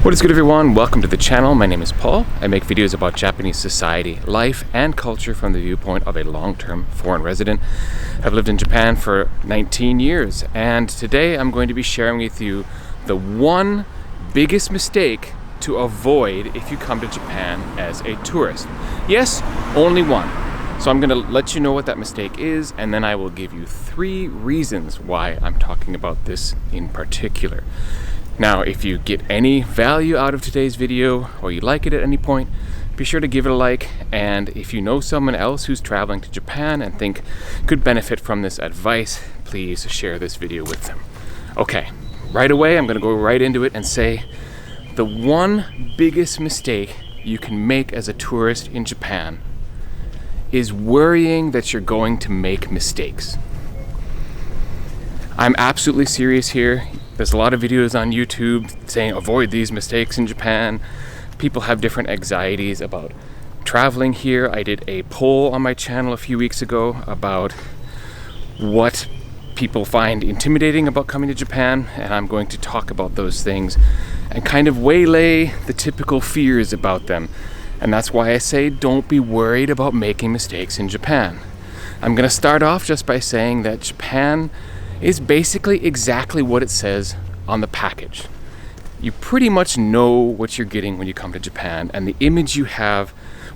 What is good, everyone? Welcome to the channel. My name is Paul. I make videos about Japanese society, life, and culture from the viewpoint of a long-term foreign resident. I've lived in Japan for 19 years, and today I'm going to be sharing with you the one biggest mistake to avoid if you come to Japan as a tourist. Yes, only one. So I'm going to let you know what that mistake is, and then I will give you 3 reasons why I'm talking about this in particular. Now, if you get any value out of today's video or you like it at any point, be sure to give it a like. And if you know someone else who's traveling to Japan and think could benefit from this advice, please share this video with them. Okay, right away, I'm going to go right into it and say the one biggest mistake you can make as a tourist in Japan is worrying that you're going to make mistakes. I'm absolutely serious here. There's a lot of videos on YouTube saying avoid these mistakes in Japan. People have different anxieties about traveling here. I did a poll on my channel a few weeks ago about what people find intimidating about coming to Japan, and I'm going to talk about those things and kind of waylay the typical fears about them. And that's why I say don't be worried about making mistakes in Japan. I'm going to start off just by saying that Japan is basically exactly what it says on the package. You pretty much know what you're getting when you come to Japan, and the image you have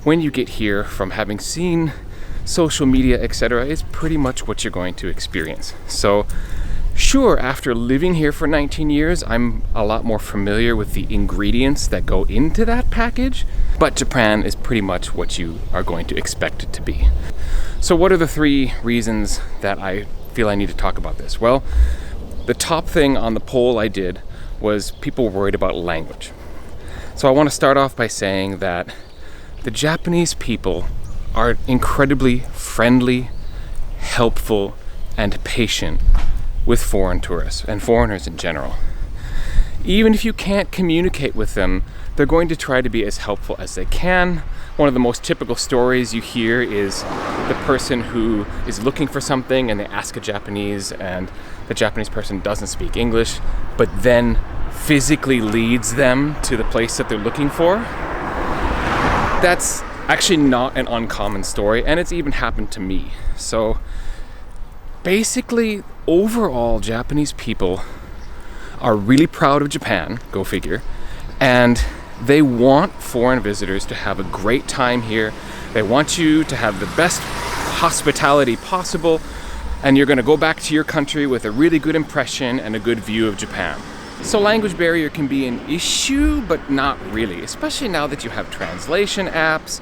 when you get here from having seen social media, etc., is pretty much what you're going to experience. So sure, after living here for 19 years, I'm a lot more familiar with the ingredients that go into that package, but Japan is pretty much what you are going to expect it to be. So what are the 3 reasons that I feel I need to talk about this? Well, the top thing on the poll I did was people worried about language. So I want to start off by saying that the Japanese people are incredibly friendly, helpful, and patient with foreign tourists and foreigners in general. Even if you can't communicate with them, they're going to try to be as helpful as they can. One of the most typical stories you hear is the person who is looking for something and they ask a Japanese, and the Japanese person doesn't speak English, but then physically leads them to the place that they're looking for. That's actually not an uncommon story, and it's even happened to me. So basically, overall, Japanese people are really proud of Japan, go figure, and they want foreign visitors to have a great time here. They want you to have the best hospitality possible, and you're going to go back to your country with a really good impression and a good view of Japan. So language barrier can be an issue, but not really, especially now that you have translation apps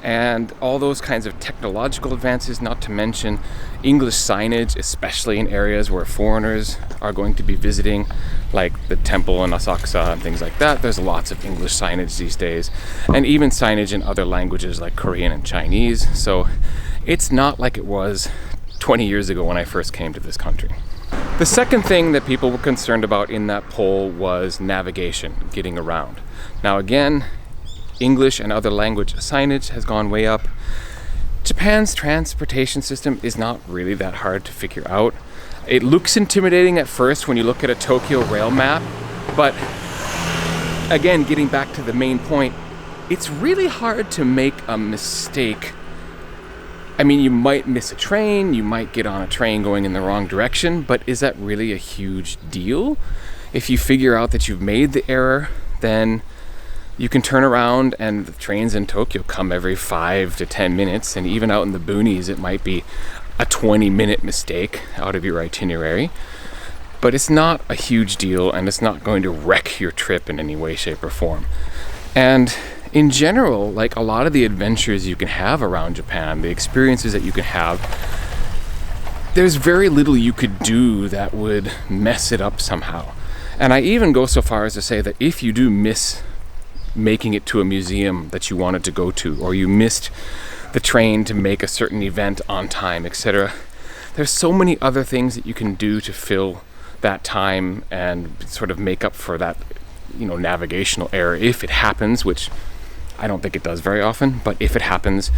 and all those kinds of technological advances, not to mention English signage, especially in areas where foreigners are going to be visiting, like the temple in Asakusa and things like that. There's lots of English signage these days, and even signage in other languages like Korean and Chinese. So it's not like it was 20 years ago when I first came to this country. The second thing that people were concerned about in that poll was navigation, getting around. Now again, English and other language signage has gone way up. Japan's transportation system is not really that hard to figure out. It looks intimidating at first when you look at a Tokyo rail map, but again, getting back to the main point, it's really hard to make a mistake. I mean, you might miss a train, you might get on a train going in the wrong direction, but is that really a huge deal? If you figure out that you've made the error, then you can turn around, and the trains in Tokyo come every 5 to 10 minutes, and even out in the boonies, it might be a 20-minute mistake out of your itinerary. But it's not a huge deal, and it's not going to wreck your trip in any way, shape, or form. And in general, like a lot of the adventures you can have around Japan, the experiences that you can have, there's very little you could do that would mess it up somehow. And I even go so far as to say that if you do miss making it to a museum that you wanted to go to, or you missed the train to make a certain event on time, etc., there's so many other things that you can do to fill that time and sort of make up for that, navigational error if it happens, which I don't think it does very often, but if it happens,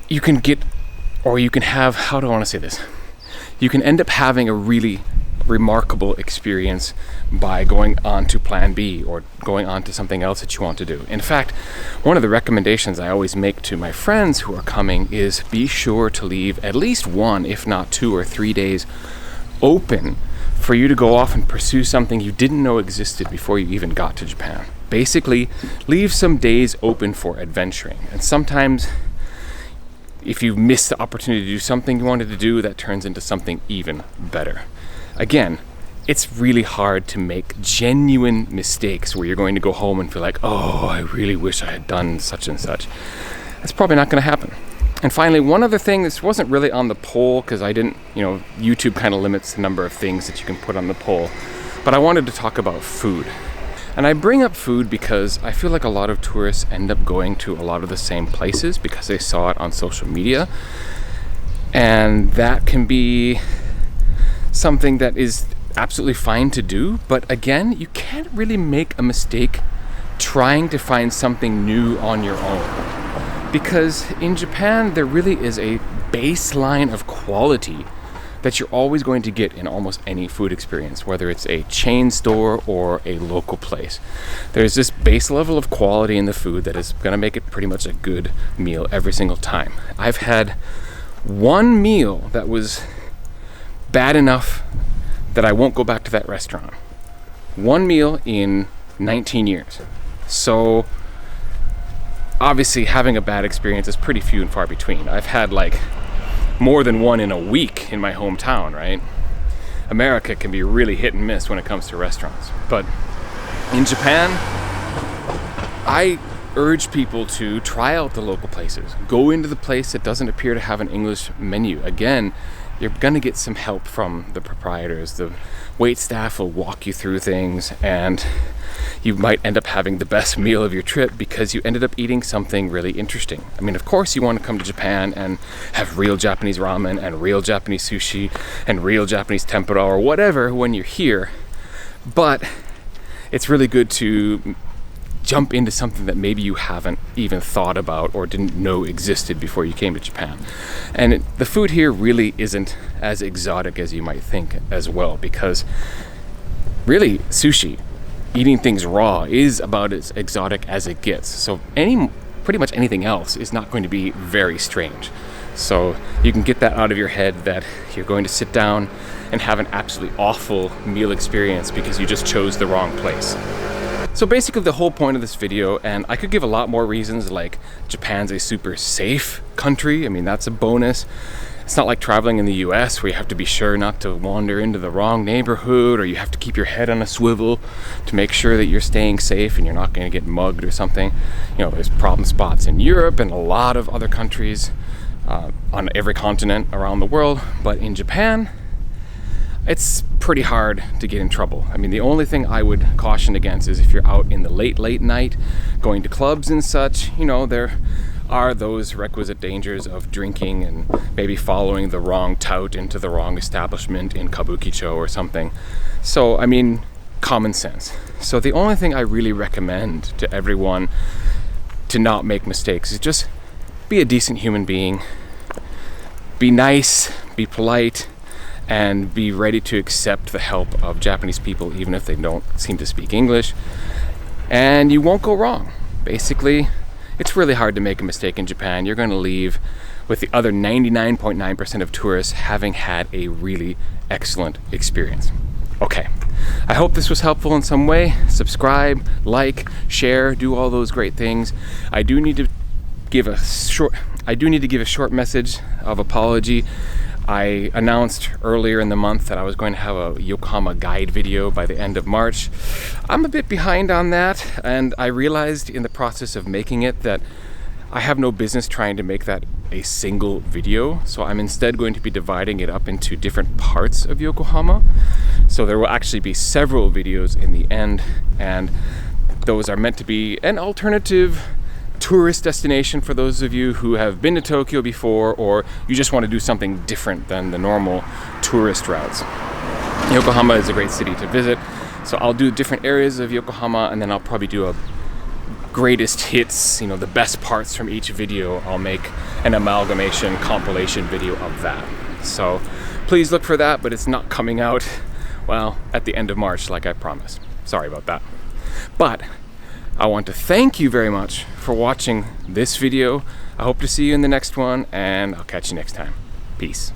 you can get, or you can have, how do I want to say this? You can end up having a really remarkable experience by going on to plan B or going on to something else that you want to do. In fact, one of the recommendations I always make to my friends who are coming is be sure to leave at least 1, if not 2 or 3 days open for you to go off and pursue something you didn't know existed before you even got to Japan. Basically, leave some days open for adventuring. And sometimes if you miss the opportunity to do something you wanted to do, that turns into something even better. Again, it's really hard to make genuine mistakes where you're going to go home and feel like, oh, I really wish I had done such and such. That's probably not going to happen. And finally, one other thing, this wasn't really on the poll because I didn't, YouTube kind of limits the number of things that you can put on the poll, but I wanted to talk about food. And I bring up food because I feel like a lot of tourists end up going to a lot of the same places because they saw it on social media. And that can be something that is absolutely fine to do, but again, you can't really make a mistake trying to find something new on your own. Because in Japan, there really is a baseline of quality that you're always going to get in almost any food experience, whether it's a chain store or a local place. There's this base level of quality in the food that is going to make it pretty much a good meal every single time. I've had one meal that was bad enough that I won't go back to that restaurant. One meal in 19 years. So obviously having a bad experience is pretty few and far between. I've had like more than one in a week in my hometown, right? America can be really hit and miss when it comes to restaurants. But in Japan, I urge people to try out the local places. Go into the place that doesn't appear to have an English menu. Again, you're gonna get some help from the proprietors. The wait staff will walk you through things, and you might end up having the best meal of your trip because you ended up eating something really interesting. I mean, of course you want to come to Japan and have real Japanese ramen and real Japanese sushi and real Japanese tempura or whatever when you're here, but it's really good to jump into something that maybe you haven't even thought about or didn't know existed before you came to Japan. And the food here really isn't as exotic as you might think as well, because really sushi, eating things raw, is about as exotic as it gets. So pretty much anything else is not going to be very strange. So you can get that out of your head that you're going to sit down and have an absolutely awful meal experience because you just chose the wrong place. So basically the whole point of this video, and I could give a lot more reasons, like Japan's a super safe country. I mean, that's a bonus. It's not like traveling in the US where you have to be sure not to wander into the wrong neighborhood, or you have to keep your head on a swivel to make sure that you're staying safe and you're not going to get mugged or something. There's problem spots in Europe and a lot of other countries on every continent around the world, but in Japan, it's pretty hard to get in trouble. I mean, the only thing I would caution against is if you're out in the late night, going to clubs and such, there are those requisite dangers of drinking and maybe following the wrong tout into the wrong establishment in Kabukicho or something. So, I mean, common sense. So the only thing I really recommend to everyone to not make mistakes is just be a decent human being, be nice, be polite, and be ready to accept the help of Japanese people even if they don't seem to speak English, and you won't go wrong. Basically, it's really hard to make a mistake in Japan. You're going to leave with the other 99.9% of tourists having had a really excellent experience. Okay, I hope this was helpful in some way. Subscribe, like, share, do all those great things. I do need to give a short message of apology. I announced earlier in the month that I was going to have a Yokohama guide video by the end of March. I'm a bit behind on that, and I realized in the process of making it that I have no business trying to make that a single video, so I'm instead going to be dividing it up into different parts of Yokohama. So there will actually be several videos in the end, and those are meant to be an alternative tourist destination for those of you who have been to Tokyo before, or you just want to do something different than the normal tourist routes. Yokohama is a great city to visit, so I'll do different areas of Yokohama, and then I'll probably do a greatest hits, the best parts from each video. I'll make an amalgamation compilation video of that. So please look for that, but it's not coming out Well, at the end of March, like I promised. Sorry about that. But I want to thank you very much for watching this video. I hope to see you in the next one, and I'll catch you next time. Peace.